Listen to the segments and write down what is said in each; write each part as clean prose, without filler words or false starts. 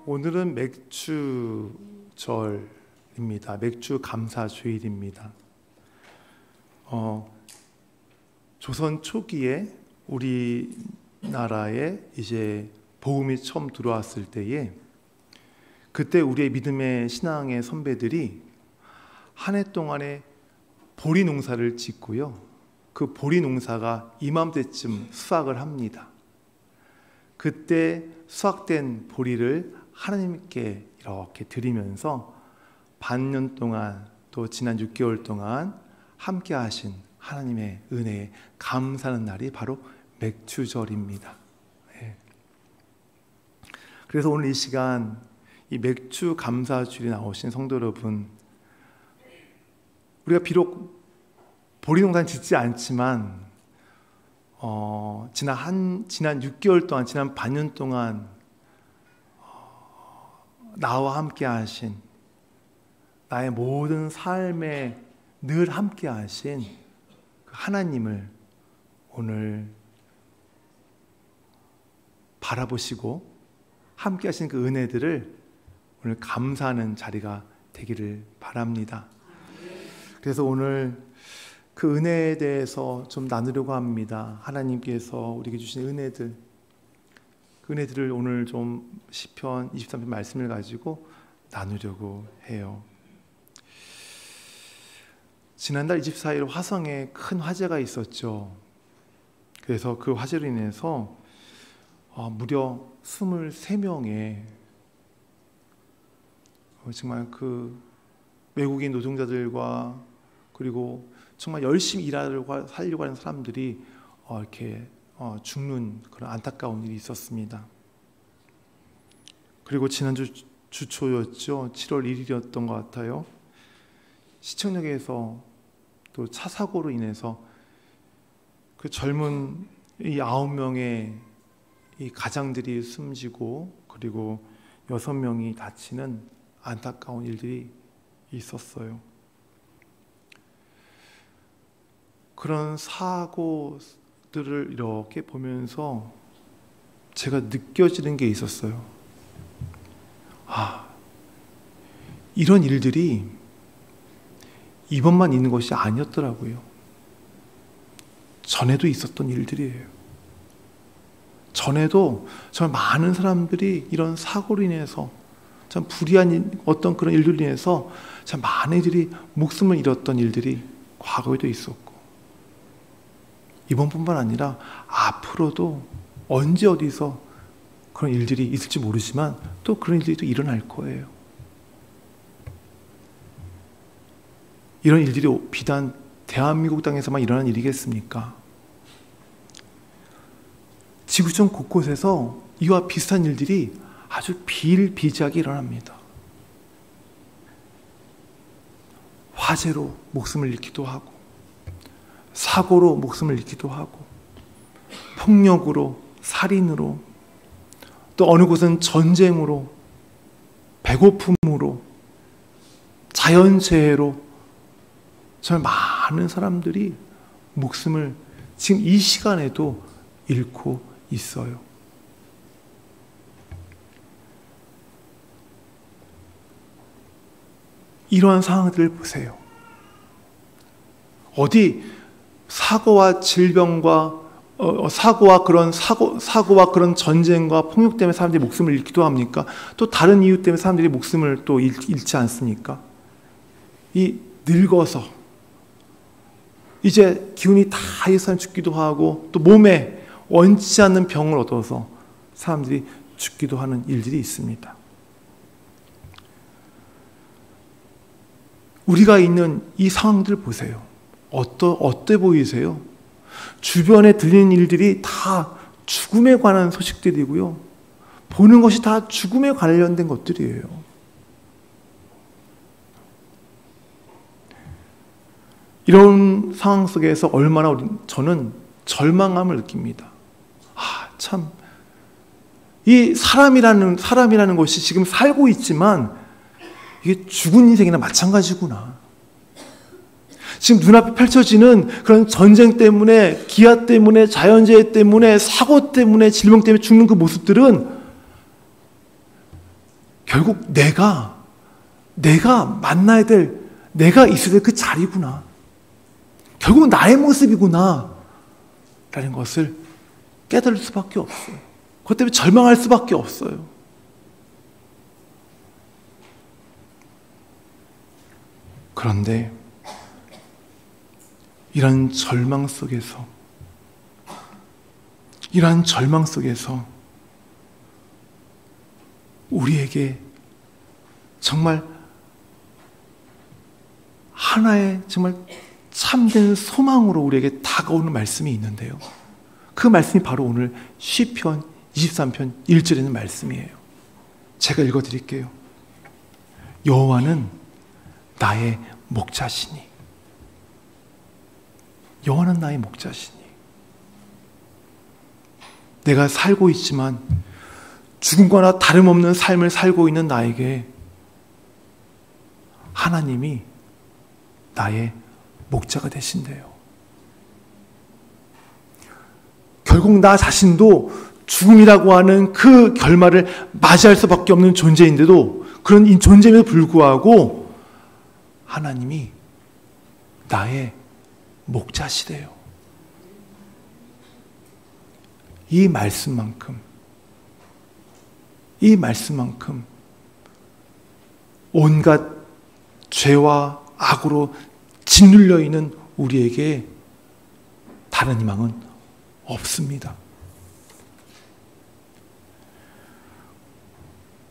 오늘은 맥주절입니다. 맥주 감사주일입니다. 조선 초기에 우리나라에 이제 복음이 처음 들어왔을 때에 그때 우리의 믿음의 신앙의 선배들이 한 해 동안에 보리 농사를 짓고요. 그 보리 농사가 이맘때쯤 수확을 합니다. 그때 수확된 보리를 하나님께 이렇게 드리면서 반년 동안 또 지난 6개월 동안 함께 하신 하나님의 은혜에 감사하는 날이 바로 맥주절입니다. 네. 그래서 오늘 이 시간 이 맥주 감사주일에 나오신 성도 여러분, 우리가 비록 보리 농사는 짓지 않지만 지난 6개월 동안, 지난 반년 동안 나와 함께 하신, 나의 모든 삶에 늘 함께 하신 그 하나님을 오늘 바라보시고 함께 하신 그 은혜들을 오늘 감사하는 자리가 되기를 바랍니다. 그래서 오늘 그 은혜에 대해서 좀 나누려고 합니다. 하나님께서 우리에게 주신 은혜들, 그 은혜들을 오늘 좀 시편 23편 말씀을 가지고 나누려고 해요. 지난달 24일 화성에 큰 화재가 있었죠. 그래서 그 화재로 인해서 무려 23명의 정말 그 외국인 노동자들과 그리고 정말 열심히 일하려고 살려고 하는 사람들이 이렇게 죽는 그런 안타까운 일이 있었습니다. 그리고 지난주 주초였죠. 7월 1일이었던 것 같아요. 시청역에서 또 차 사고로 인해서 그 젊은 이 9명의 이 가장들이 숨지고 그리고 6명이 다치는 안타까운 일들이 있었어요. 그런 사고들을 이렇게 보면서 제가 느껴지는 게 있었어요. 이런 일들이 이번만 있는 것이 아니었더라고요. 전에도 있었던 일들이에요. 전에도 정말 많은 사람들이 이런 사고로 인해서 참 불의한 어떤 그런 일들로 인해서 참 많은 이들이 목숨을 잃었던 일들이 과거에도 있었고, 이번뿐만 아니라 앞으로도 언제 어디서 그런 일들이 있을지 모르지만 또 그런 일들이 또 일어날 거예요. 이런 일들이 비단 대한민국 땅에서만 일어난 일이겠습니까? 지구촌 곳곳에서 이와 비슷한 일들이 아주 비일비재하게 일어납니다. 화재로 목숨을 잃기도 하고, 사고로 목숨을 잃기도 하고, 폭력으로, 살인으로, 또 어느 곳은 전쟁으로, 배고픔으로, 자연재해로 정말 많은 사람들이 목숨을 지금 이 시간에도 잃고 있어요. 이러한 상황들을 보세요. 어디 사고와 질병과 사고와 그런 전쟁과 폭력 때문에 사람들이 목숨을 잃기도 합니까? 또 다른 이유 때문에 사람들이 목숨을 또 잃지 않습니까? 이 늙어서 이제 기운이 다 있어서 죽기도 하고, 또 몸에 원치 않는 병을 얻어서 사람들이 죽기도 하는 일들이 있습니다. 우리가 있는 이 상황들 보세요. 어때 보이세요? 주변에 들리는 일들이 다 죽음에 관한 소식들이고요. 보는 것이 다 죽음에 관련된 것들이에요. 이런 상황 속에서 얼마나 저는 절망감을 느낍니다. 참, 이 사람이라는 것이 지금 살고 있지만 이게 죽은 인생이나 마찬가지구나. 지금 눈앞에 펼쳐지는 그런 전쟁 때문에, 기아 때문에, 자연재해 때문에, 사고 때문에, 질병 때문에 죽는 그 모습들은 결국 내가 만나야 될, 내가 있어야 될 그 자리구나. 결국 나의 모습이구나. 라는 것을 깨달을 수밖에 없어요. 그것 때문에 절망할 수밖에 없어요. 그런데 이런 절망 속에서 우리에게 정말 하나의 정말 참된 소망으로 우리에게 다가오는 말씀이 있는데요. 그 말씀이 바로 오늘 시편 23편 1절에 있는 말씀이에요. 제가 읽어드릴게요. 여호와는 나의 목자시니. 여호와는 나의 목자시니. 내가 살고 있지만 죽음과나 다름없는 삶을 살고 있는 나에게 하나님이 나의 목자가 되신대요. 결국 나 자신도 죽음이라고 하는 그 결말을 맞이할 수밖에 없는 존재인데도, 그런 이 존재임에도 불구하고 하나님이 나의 목자시래요. 이 말씀만큼 온갖 죄와 악으로 짓눌려 있는 우리에게 다른 희망은 없습니다.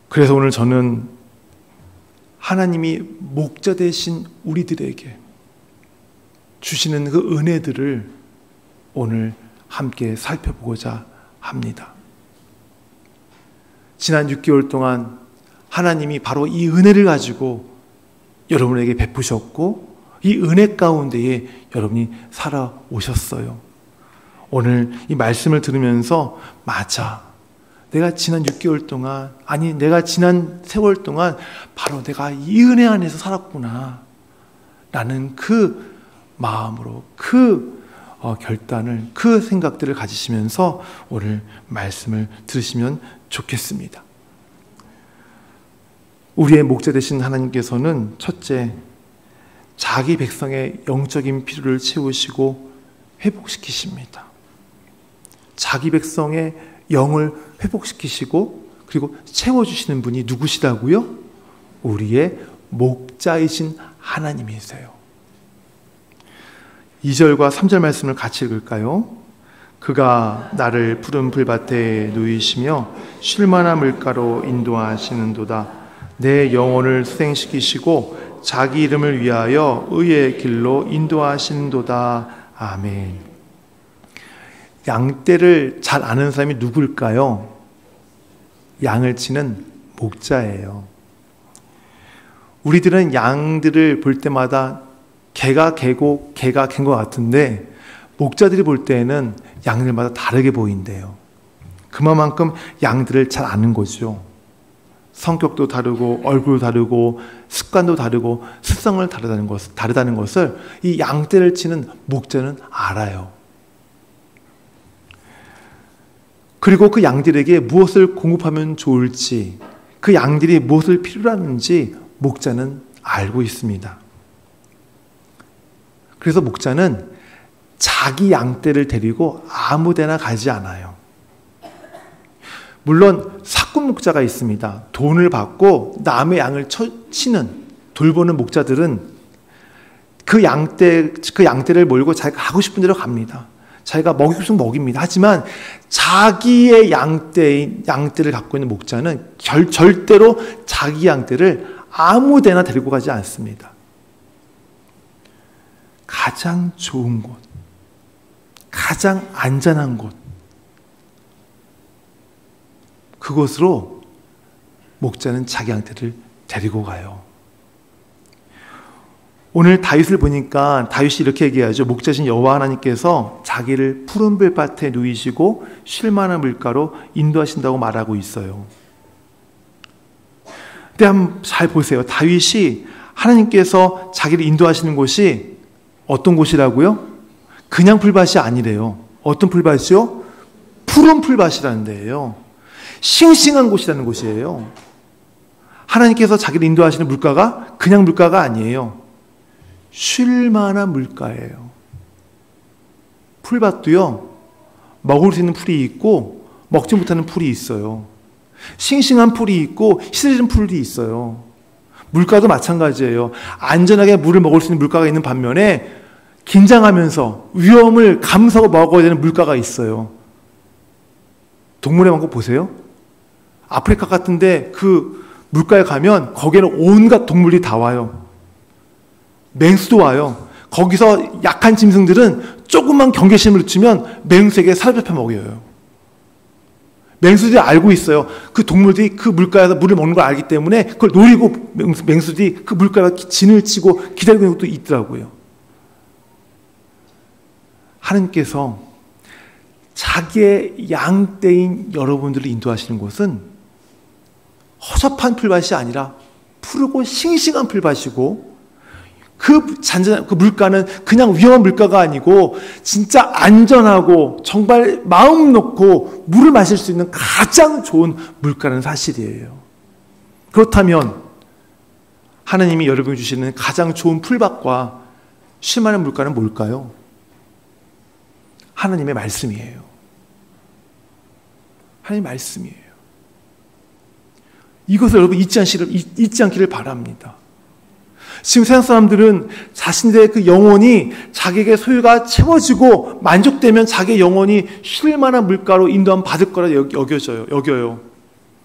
그래서 오늘 저는 하나님이 목자 되신 우리들에게 주시는 그 은혜들을 오늘 함께 살펴보고자 합니다. 지난 6개월 동안 하나님이 바로 이 은혜를 가지고 여러분에게 베푸셨고, 이 은혜 가운데에 여러분이 살아오셨어요. 오늘 이 말씀을 들으면서, 맞아, 내가 지난 6개월 동안, 아니 내가 지난 세월 동안 바로 내가 이 은혜 안에서 살았구나 라는 그 마음으로, 그 결단을, 그 생각들을 가지시면서 오늘 말씀을 들으시면 좋겠습니다. 우리의 목자 되신 하나님께서는 첫째, 자기 백성의 영적인 필요를 채우시고 회복시키십니다. 자기 백성의 영을 회복시키시고 그리고 채워주시는 분이 누구시다고요? 우리의 목자이신 하나님이세요. 2절과 3절 말씀을 같이 읽을까요? 그가 나를 푸른 풀밭에 누이시며 쉴만한 물가로 인도하시는도다. 내 영혼을 수생시키시고 자기 이름을 위하여 의의 길로 인도하시는도다. 아멘. 양떼를 잘 아는 사람이 누굴까요? 양을 치는 목자예요. 우리들은 양들을 볼 때마다 개가 개고 개가 갠 것 같은데, 목자들이 볼 때에는 양들마다 다르게 보인대요. 그만큼 양들을 잘 아는 거죠. 성격도 다르고 얼굴도 다르고 습관도 다르고 습성을 다르다는 것을 이 양떼를 치는 목자는 알아요. 그리고 그 양들에게 무엇을 공급하면 좋을지, 그 양들이 무엇을 필요로 하는지 목자는 알고 있습니다. 그래서 목자는 자기 양떼를 데리고 아무 데나 가지 않아요. 물론 사꾼 목자가 있습니다. 돈을 받고 남의 양을 치는, 돌보는 목자들은 그 양떼를 몰고 자기가 가고 싶은 데로 갑니다. 자기가 먹이고 싶으면 먹입니다. 하지만 자기의 양떼를 갖고 있는 목자는 절대로 자기 양떼를 아무 데나 데리고 가지 않습니다. 가장 좋은 곳, 가장 안전한 곳, 그곳으로 목자는 자기 양떼를 데리고 가요. 오늘 다윗을 보니까 다윗이 이렇게 얘기하죠. 목자신 여호와 하나님께서 자기를 푸른 풀밭에 누이시고 쉴만한 물가로 인도하신다고 말하고 있어요. 근데 한번 잘 보세요. 다윗이 하나님께서 자기를 인도하시는 곳이 어떤 곳이라고요? 그냥 풀밭이 아니래요. 어떤 풀밭이요? 푸른 풀밭이라는 데예요. 싱싱한 곳이라는 곳이에요. 하나님께서 자기를 인도하시는 물가가 그냥 물가가 아니에요. 쉴 만한 물가예요. 풀밭도요, 먹을 수 있는 풀이 있고 먹지 못하는 풀이 있어요. 싱싱한 풀이 있고 시들은 풀이 있어요. 물가도 마찬가지예요. 안전하게 물을 먹을 수 있는 물가가 있는 반면에 긴장하면서 위험을 감수하고 먹어야 되는 물가가 있어요. 동물의 왕국 보세요. 아프리카 같은데 그 물가에 가면 거기에는 온갖 동물이 다 와요. 맹수도 와요. 거기서 약한 짐승들은 조금만 경계심을 늦추면 맹수에게 사로잡혀 먹여요. 맹수들이 알고 있어요. 그 동물들이 그 물가에서 물을 먹는 걸 알기 때문에 그걸 노리고 맹수들이 그 물가에 진을 치고 기다리고 있는 것도 있더라고요. 하나님께서 자기의 양떼인 여러분들을 인도하시는 곳은 허접한 풀밭이 아니라 푸르고 싱싱한 풀밭이고, 그 잔잔한 그 물가는 그냥 위험한 물가가 아니고 진짜 안전하고 정말 마음 놓고 물을 마실 수 있는 가장 좋은 물가라는 사실이에요. 그렇다면 하나님이 여러분이 주시는 가장 좋은 풀밭과 쉴 만한 물가는 뭘까요? 하나님의 말씀이에요. 하나님의 말씀이에요. 이것을 여러분 잊지 않기를 바랍니다. 지금 세상 사람들은 자신들의 그 영혼이 자기에게 소유가 채워지고 만족되면 자기의 영혼이 쉴 만한 물가로 인도함 받을 거라 여겨요.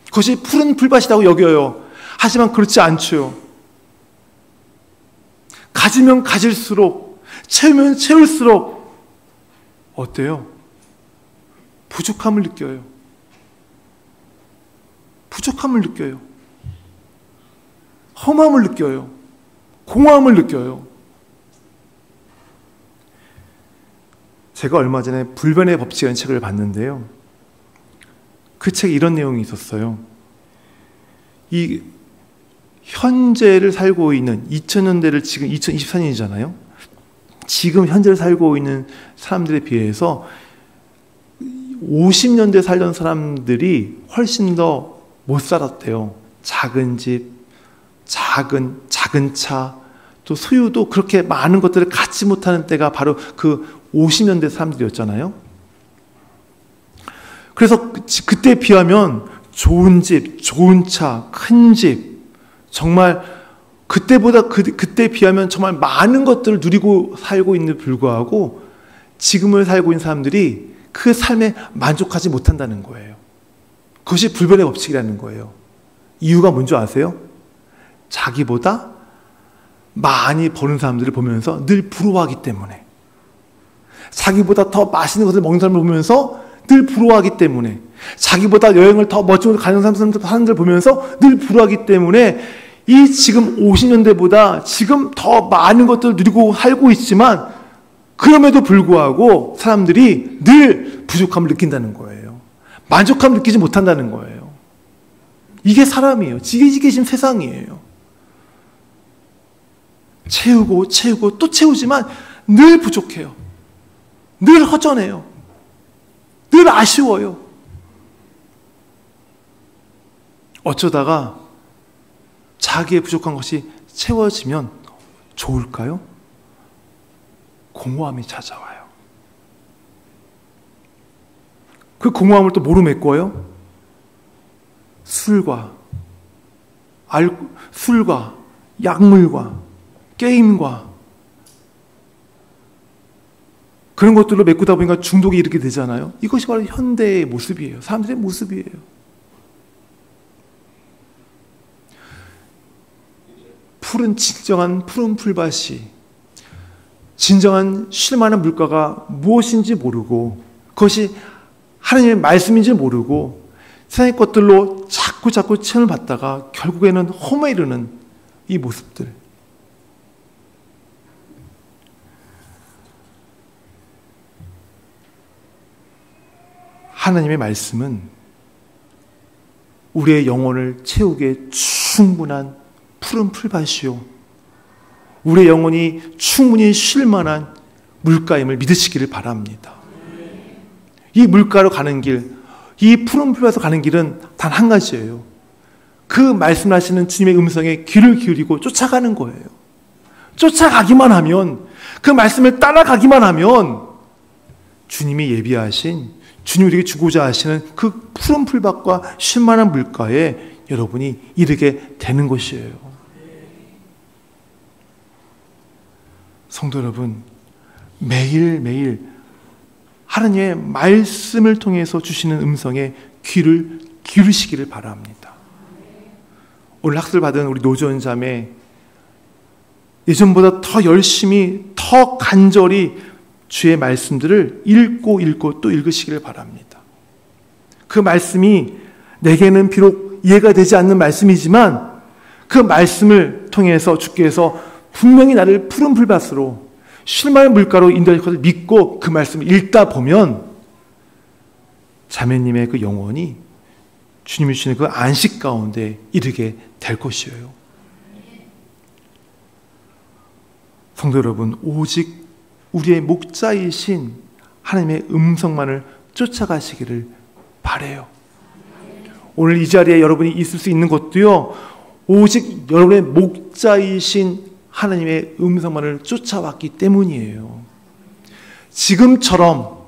그것이 푸른 풀밭이라고 여겨요. 하지만 그렇지 않죠. 가지면 가질수록, 채우면 채울수록 어때요? 부족함을 느껴요. 부족함을 느껴요. 험함을 느껴요. 공허함을 느껴요. 제가 얼마 전에 불변의 법칙이라는 책을 봤는데요. 그 책에 이런 내용이 있었어요. 이 현재를 살고 있는 2000년대를 지금 2024년이잖아요. 지금 현재를 살고 있는 사람들에 비해서 50년대 살던 사람들이 훨씬 더 못 살았대요. 작은 집, 작은 차, 또 소유도 그렇게 많은 것들을 갖지 못하는 때가 바로 그 50년대 사람들이었잖아요. 그래서 그때에 비하면 좋은 집, 좋은 차, 큰 집, 정말 그때에 비하면 정말 많은 것들을 누리고 살고 있는데 불구하고 지금을 살고 있는 사람들이 그 삶에 만족하지 못한다는 거예요. 그것이 불변의 법칙이라는 거예요. 이유가 뭔지 아세요? 자기보다 많이 버는 사람들을 보면서 늘 부러워하기 때문에, 자기보다 더 맛있는 것을 먹는 사람을 보면서 늘 부러워하기 때문에, 자기보다 여행을 더 멋진 곳을 가는 사람들 보면서 늘 부러워하기 때문에 이 지금 50년대보다 지금 더 많은 것들을 누리고 살고 있지만 그럼에도 불구하고 사람들이 늘 부족함을 느낀다는 거예요. 만족감을 느끼지 못한다는 거예요. 이게 사람이에요. 이게 지금 세상이에요. 채우고 또 채우지만 늘 부족해요. 늘 허전해요. 늘 아쉬워요. 어쩌다가 자기의 부족한 것이 채워지면 좋을까요? 공허함이 찾아와요. 그 공허함을 또 뭐로 메꿔요? 술과 약물과 게임과 그런 것들로 메꾸다 보니까 중독이 이렇게 되잖아요. 이것이 바로 현대의 모습이에요. 사람들의 모습이에요. 진정한 푸른 풀밭이, 진정한 쉴 만한 물가가 무엇인지 모르고, 그것이 하나님의 말씀인지 모르고 세상의 것들로 자꾸 체험을 받다가 결국에는 험에 이르는 이 모습들. 하나님의 말씀은 우리의 영혼을 채우기에 충분한 푸른 풀밭이요, 우리의 영혼이 충분히 쉴 만한 물가임을 믿으시기를 바랍니다. 이 물가로 가는 길, 이 푸른 풀밭으로 가는 길은 단 한 가지예요. 그 말씀하시는 주님의 음성에 귀를 기울이고 쫓아가는 거예요. 쫓아가기만 하면, 그 말씀을 따라가기만 하면 주님이 예비하신, 주님이 우리에게 주고자 하시는 그 푸른 풀밭과 쉴만한 물가에 여러분이 이르게 되는 것이에요. 성도 여러분, 매일매일 하나님의 말씀을 통해서 주시는 음성에 귀를 기울이시기를 바랍니다. 오늘 학습을 받은 우리 노전 자매, 예전보다 더 열심히, 더 간절히 주의 말씀들을 읽고 또 읽으시기를 바랍니다. 그 말씀이 내게는 비록 이해가 되지 않는 말씀이지만 그 말씀을 통해서 주께서 분명히 나를 푸른 풀밭으로 쉴만한 물가로 인도하실 것을 믿고 그 말씀을 읽다 보면 자매님의 그 영혼이 주님이 주시는 그 안식 가운데 이르게 될 것이에요. 성도 여러분, 오직 우리의 목자이신 하나님의 음성만을 쫓아가시기를 바라요. 오늘 이 자리에 여러분이 있을 수 있는 것도요, 오직 여러분의 목자이신 하나님의 음성만을 쫓아왔기 때문이에요. 지금처럼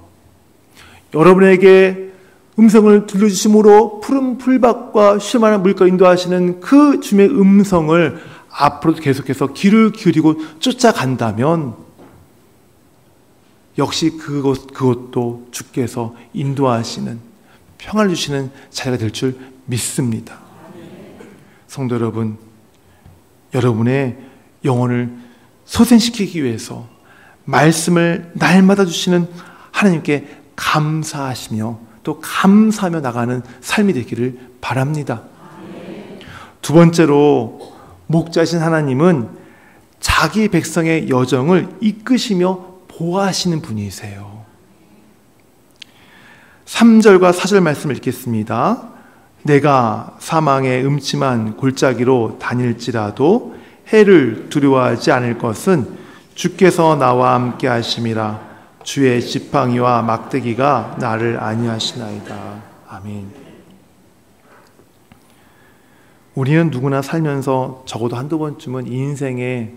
여러분에게 음성을 들려주심으로 푸른 풀밭과 쉴만한 물가 인도하시는 그 주님의 음성을 앞으로도 계속해서 귀를 기울이고 쫓아간다면 역시 그것도 주께서 인도하시는, 평안을 주시는 자리가 될 줄 믿습니다. 성도 여러분, 여러분의 영혼을 소생시키기 위해서 말씀을 날마다 주시는 하나님께 감사하시며 또 감사하며 나가는 삶이 되기를 바랍니다. 두 번째로, 목자이신 하나님은 자기 백성의 여정을 이끄시며 보호하시는 분이세요. 3절과 4절 말씀을 읽겠습니다. 내가 사망의 음침한 골짜기로 다닐지라도 해를 두려워하지 않을 것은 주께서 나와 함께 하심이라. 주의 지팡이와 막대기가 나를 안위하시나이다. 아멘. 우리는 누구나 살면서 적어도 한두 번쯤은 인생의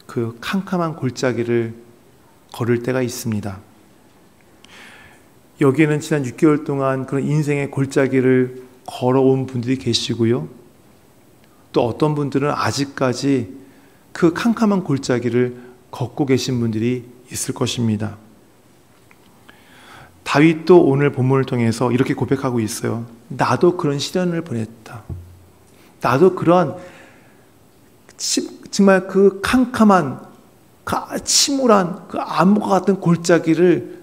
그 캄캄한 골짜기를 걸을 때가 있습니다. 여기에는 지난 6개월 동안 그런 인생의 골짜기를 걸어온 분들이 계시고요. 또 어떤 분들은 아직까지 그 캄캄한 골짜기를 걷고 계신 분들이 있을 것입니다. 다윗도 오늘 본문을 통해서 이렇게 고백하고 있어요. 나도 그런 시련을 보냈다. 나도 그런 정말 그 캄캄한, 그 침울한, 그 암흑과 같은 골짜기를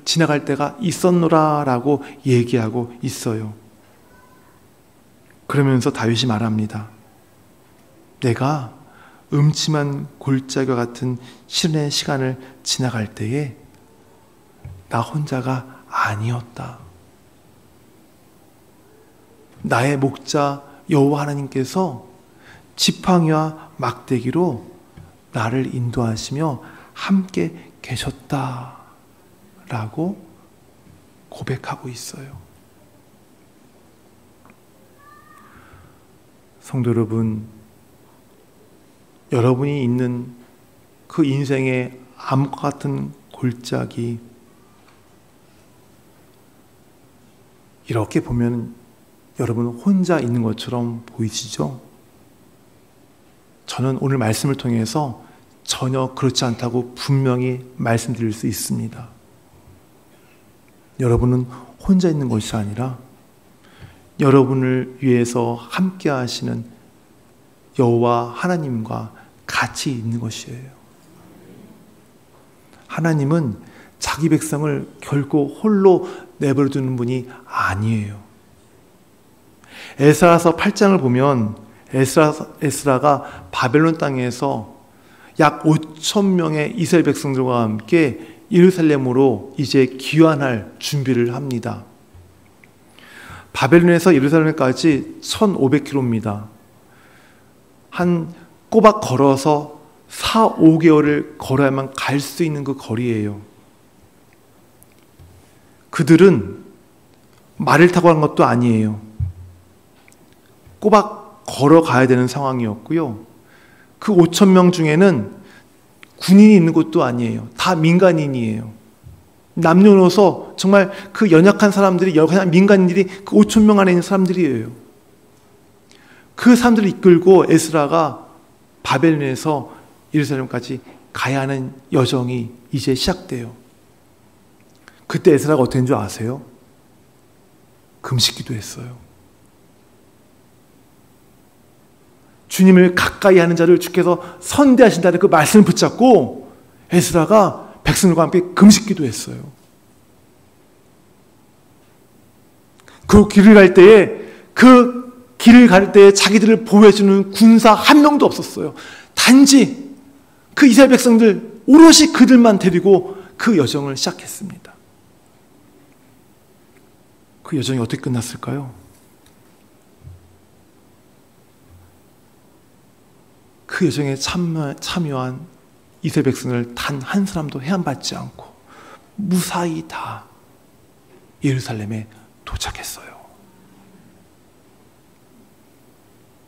지나갈 때가 있었노라라고 얘기하고 있어요. 그러면서 다윗이 말합니다. 내가 음침한 골짜기와 같은 시련의 시간을 지나갈 때에 나 혼자가 아니었다. 나의 목자 여호와 하나님께서 지팡이와 막대기로 나를 인도하시며 함께 계셨다라고 고백하고 있어요. 성도 여러분, 여러분이 있는 그 인생의 암과 같은 골짜기, 이렇게 보면 여러분 혼자 있는 것처럼 보이시죠? 저는 오늘 말씀을 통해서 전혀 그렇지 않다고 분명히 말씀드릴 수 있습니다. 여러분은 혼자 있는 것이 아니라 여러분을 위해서 함께 하시는 여호와 하나님과 같이 있는 것이에요. 하나님은 자기 백성을 결코 홀로 내버려두는 분이 아니에요. 에스라서 8장을 보면 에스라가 바벨론 땅에서 약 5,000명의 이스라엘 백성들과 함께 예루살렘으로 이제 귀환할 준비를 합니다. 바벨론에서 예루살렘까지 1,500km입니다. 한 꼬박 걸어서 4, 5개월을 걸어야만 갈 수 있는 그 거리예요. 그들은 말을 타고 간 것도 아니에요. 꼬박 걸어가야 되는 상황이었고요. 그 5천 명 중에는 군인이 있는 곳도 아니에요. 다 민간인이에요. 남녀노소 정말 그 연약한 사람들이, 그냥 민간인들이 그 5천 명 안에 있는 사람들이에요. 그 사람들을 이끌고 에스라가 바벨론에서 예루살렘까지 가야 하는 여정이 이제 시작돼요. 그때 에스라가 어떻게 된 줄 아세요? 금식 기도했어요. 주님을 가까이 하는 자를 주께서 선대하신다는 그 말씀을 붙잡고 에스라가 백성들과 함께 금식 기도했어요. 그 길을 갈 때에 자기들을 보호해주는 군사 한 명도 없었어요. 단지 그 이스라엘 백성들 오롯이 그들만 데리고 그 여정을 시작했습니다. 그 여정이 어떻게 끝났을까요? 그 여정에 참여한 이스라엘 백성을 단 한 사람도 해함받지 않고 무사히 다 예루살렘에 도착했어요.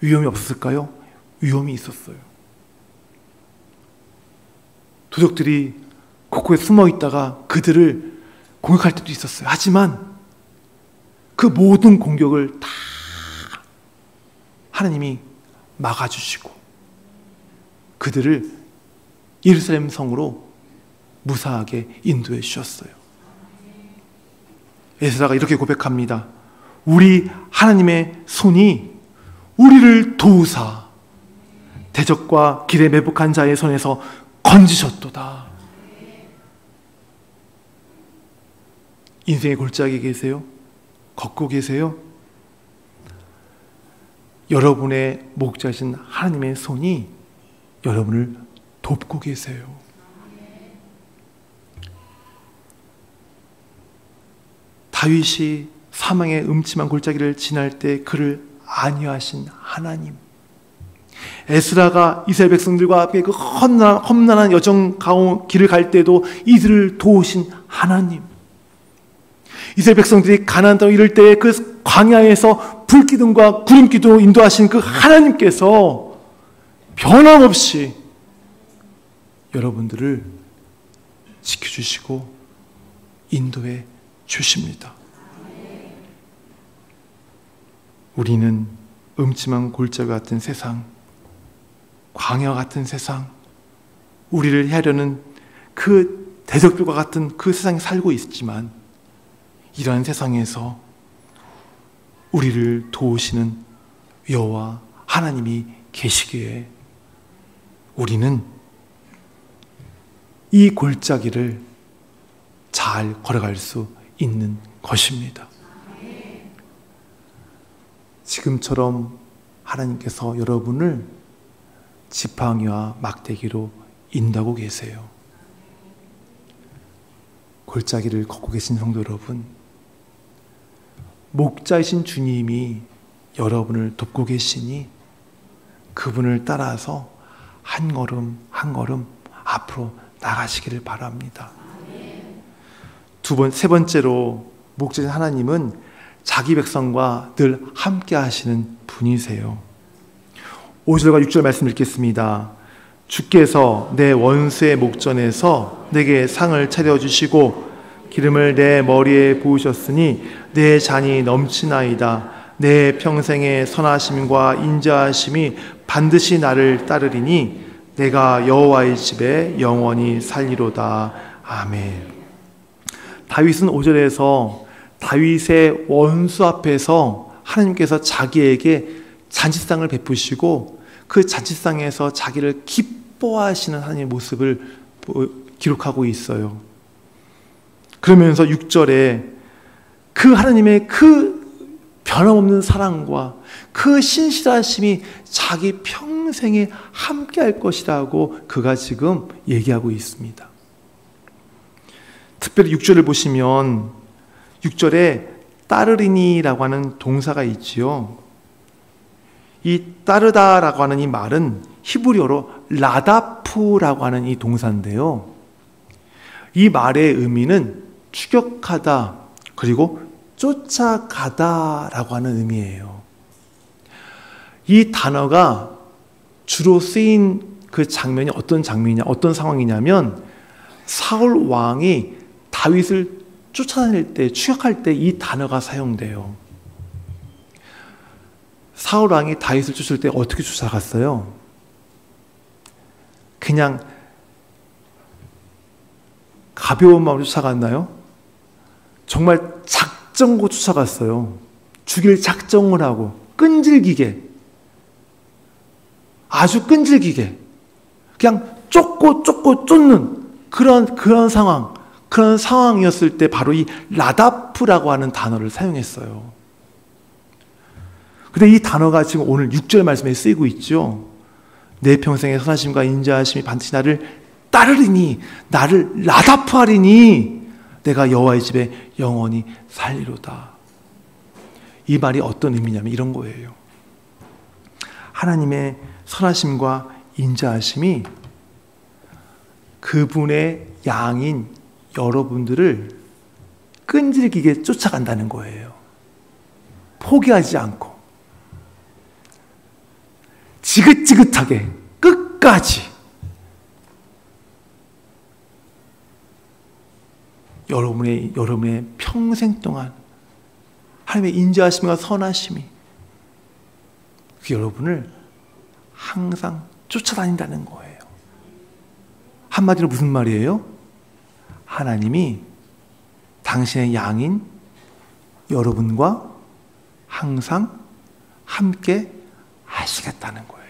위험이 없었을까요? 위험이 있었어요. 도적들이 곳곳에 숨어 있다가 그들을 공격할 때도 있었어요. 하지만 그 모든 공격을 다 하나님이 막아주시고 그들을 예루살렘 성으로 무사하게 인도해 주셨어요. 에스라가 이렇게 고백합니다. 우리 하나님의 손이 우리를 도우사 대적과 길에 매복한 자의 손에서 건지셨도다. 인생의 골짜기에 계세요? 걷고 계세요? 여러분의 목자신 하나님의 손이 여러분을 돕고 계세요. 다윗이 사망의 음침한 골짜기를 지날 때 그를 안위하신 하나님, 에스라가 이스라엘 백성들과 함께 그 험난한 여정 길을 갈 때도 이들을 도우신 하나님, 이스라엘 백성들이 가나안 땅에 이를 때 그 광야에서 불기둥과 구름기둥으로 인도하신 그 하나님께서 변함없이 여러분들을 지켜주시고 인도해 주십니다. 우리는 음침한 골짜기 같은 세상, 광야 같은 세상, 우리를 해하려는 그 대적들과 같은 그 세상에 살고 있지만 이러한 세상에서 우리를 도우시는 여호와 하나님이 계시기에 우리는 이 골짜기를 잘 걸어갈 수 있는 것입니다. 지금처럼 하나님께서 여러분을 지팡이와 막대기로 인도하고 계세요. 골짜기를 걷고 계신 성도 여러분, 목자이신 주님이 여러분을 돕고 계시니 그분을 따라서 한 걸음 한 걸음 앞으로 나가시기를 바랍니다. 세 번째로 목자이신 하나님은 자기 백성과 늘 함께 하시는 분이세요. 5절과 6절 말씀 읽겠습니다. 주께서 내 원수의 목전에서 내게 상을 차려주시고 기름을 내 머리에 부으셨으니 내 잔이 넘치나이다. 내 평생의 선하심과 인자하심이 반드시 나를 따르리니 내가 여호와의 집에 영원히 살리로다. 아멘. 다윗은 5절에서 다윗의 원수 앞에서 하나님께서 자기에게 잔치상을 베푸시고 그 잔치상에서 자기를 기뻐하시는 하나님의 모습을 기록하고 있어요. 그러면서 6절에 그 하나님의 그 변함없는 사랑과 그 신실하심이 자기 평생에 함께할 것이라고 그가 지금 얘기하고 있습니다. 특별히 6절을 보시면 6절에 따르리니라고 하는 동사가 있지요. 이 따르다라고 하는 이 말은 히브리어로 라다프라고 하는 이 동사인데요. 이 말의 의미는 추격하다 그리고 쫓아가다라고 하는 의미예요. 이 단어가 주로 쓰인 그 장면이 어떤 장면이냐, 어떤 상황이냐면 사울 왕이 다윗을 쫓아다닐 때, 추격할 때 이 단어가 사용돼요. 사울 왕이 다윗을 쫓을 때 어떻게 쫓아갔어요? 그냥 가벼운 마음으로 쫓아갔나요? 정말 작정고 쫓아갔어요. 죽일 작정을 하고 끈질기게, 아주 끈질기게 그냥 쫓고 쫓는 그런 상황이었을 때 바로 이 라다프라고 하는 단어를 사용했어요. 근데 이 단어가 지금 오늘 6절 말씀에 쓰이고 있죠. 내 평생의 선하심과 인자하심이 반드시 나를 따르리니, 나를 라다프하리니 내가 여호와의 집에 영원히 살리로다. 이 말이 어떤 의미냐면 이런 거예요. 하나님의 선하심과 인자하심이 그분의 양인 여러분들을 끈질기게 쫓아간다는 거예요. 포기하지 않고 지긋지긋하게 끝까지 여러분의 평생 동안 하나님의 인자하심과 선하심이 그 여러분을 항상 쫓아다닌다는 거예요. 한마디로 무슨 말이에요? 하나님이 당신의 양인 여러분과 항상 함께 하시겠다는 거예요.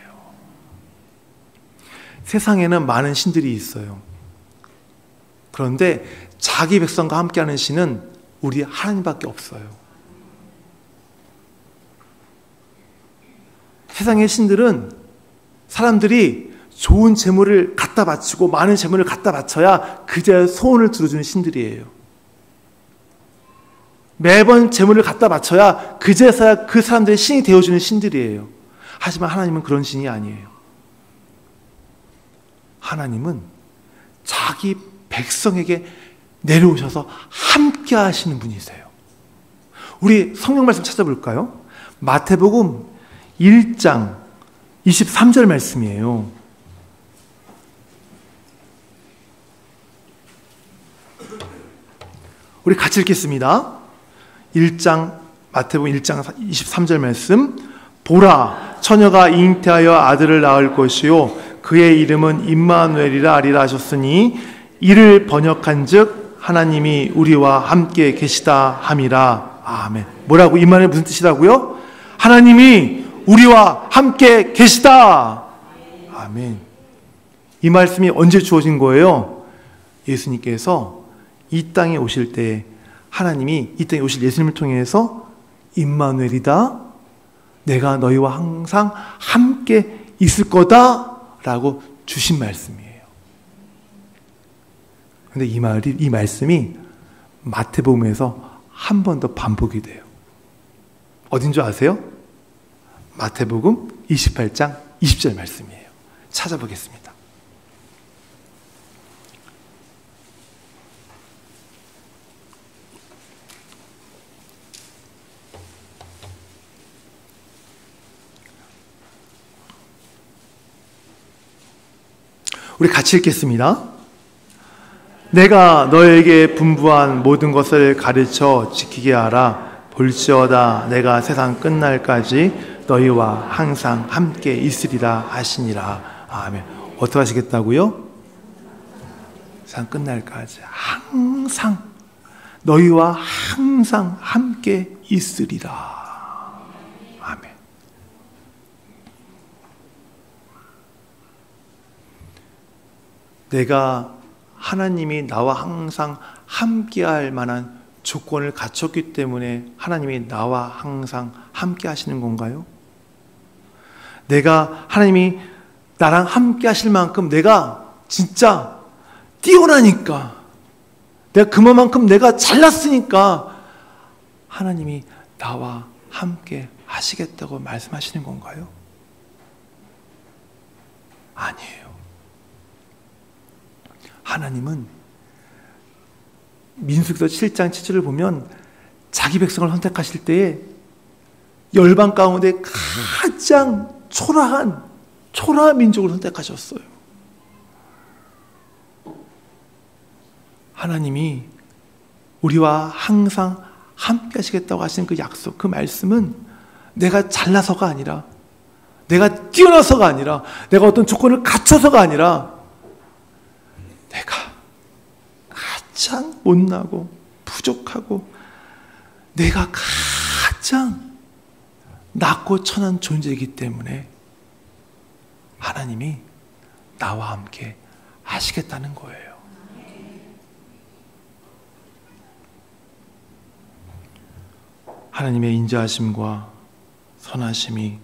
세상에는 많은 신들이 있어요. 그런데 자기 백성과 함께하는 신은 우리 하나님밖에 없어요. 세상의 신들은 사람들이 좋은 재물을 갖다 바치고 많은 재물을 갖다 바쳐야 그제야 소원을 들어주는 신들이에요. 매번 재물을 갖다 바쳐야 그제서야 그 사람들의 신이 되어주는 신들이에요. 하지만 하나님은 그런 신이 아니에요. 하나님은 자기 백성에게 내려오셔서 함께 하시는 분이세요. 우리 성경 말씀 찾아볼까요? 마태복음 1장 23절 말씀이에요. 우리 같이 읽겠습니다. 마태복음 1장 23절 말씀. 보라, 처녀가 잉태하여 아들을 낳을 것이요 그의 이름은 임마누엘이라 하리라 하셨으니 이를 번역한즉 하나님이 우리와 함께 계시다 함이라. 아멘. 뭐라고? 임마누엘 무슨 뜻이라고요? 하나님이 우리와 함께 계시다. 아멘. 이 말씀이 언제 주어진 거예요? 예수님께서 이 땅에 오실 때 하나님이 이 땅에 오실 예수님을 통해서 임마누엘이다, 내가 너희와 항상 함께 있을 거다 라고 주신 말씀이에요. 그런데 이 말씀이 마태복음에서 한 번 더 반복이 돼요. 어딘 줄 아세요? 마태복음 28장 20절 말씀이에요. 찾아보겠습니다. 우리 같이 읽겠습니다. 내가 너에게 분부한 모든 것을 가르쳐 지키게 하라. 볼지어다 내가 세상 끝날까지 너희와 항상 함께 있으리라 하시니라. 아멘. 어떻게 하시겠다고요? 세상 끝날까지 항상 너희와 항상 함께 있으리라. 아멘. 내가 하나님이 나와 항상 함께할 만한 조건을 갖췄기 때문에 하나님이 나와 항상 함께 하시는 건가요? 내가 하나님이 나랑 함께 하실 만큼 내가 진짜 뛰어나니까, 내가 그만큼 내가 잘났으니까 하나님이 나와 함께 하시겠다고 말씀하시는 건가요? 아니에요. 하나님은 민수기서 7장 7절을 보면 자기 백성을 선택하실 때에 열방 가운데 가장 초라한 민족을 선택하셨어요. 하나님이 우리와 항상 함께 하시겠다고 하시는 그 약속, 그 말씀은 내가 잘나서가 아니라, 내가 뛰어나서가 아니라, 내가 어떤 조건을 갖춰서가 아니라, 내가 가장 못나고 부족하고 내가 가장 낮고 천한 존재이기 때문에 하나님이 나와 함께 하시겠다는 거예요. 하나님의 인자하심과 선하심이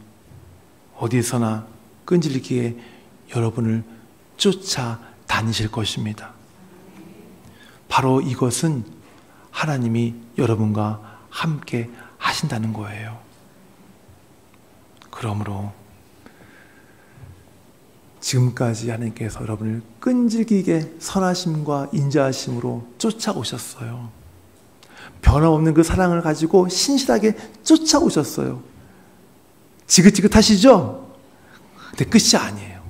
어디서나 끈질기게 여러분을 쫓아다니실 것입니다. 바로 이것은 하나님이 여러분과 함께 하신다는 거예요. 그러므로 지금까지 하나님께서 여러분을 끈질기게 선하심과 인자하심으로 쫓아오셨어요. 변함없는 그 사랑을 가지고 신실하게 쫓아오셨어요. 지긋지긋하시죠? 근데 끝이 아니에요.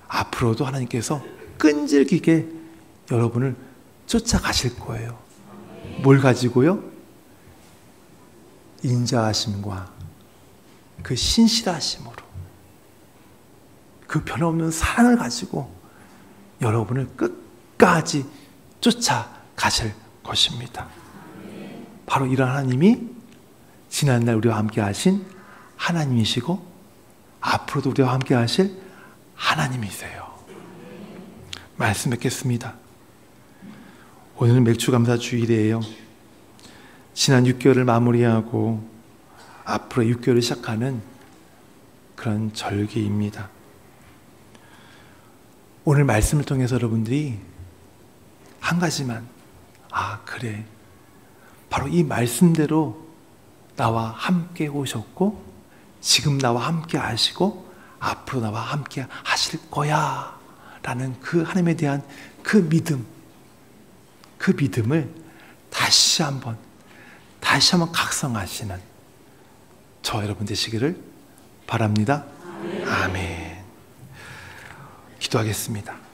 앞으로도 하나님께서 끈질기게 여러분을 쫓아가실 거예요. 뭘 가지고요? 인자하심과 그 신실하심으로, 그 변함없는 사랑을 가지고 여러분을 끝까지 쫓아가실 것입니다. 바로 이런 하나님이 지난날 우리와 함께 하신 하나님이시고 앞으로도 우리와 함께 하실 하나님이세요. 말씀 뵙겠습니다. 오늘은 맥주감사 주일이에요. 지난 6개월을 마무리하고 앞으로 6개월을 시작하는 그런 절기입니다. 오늘 말씀을 통해서 여러분들이 한 가지만, 그래, 바로 이 말씀대로 나와 함께 오셨고 지금 나와 함께 하시고 앞으로 나와 함께 하실 거야 라는 그 하나님에 대한 그 믿음을 다시 한번 각성하시는 저 여러분 되시기를 바랍니다. 아멘. 기도하겠습니다.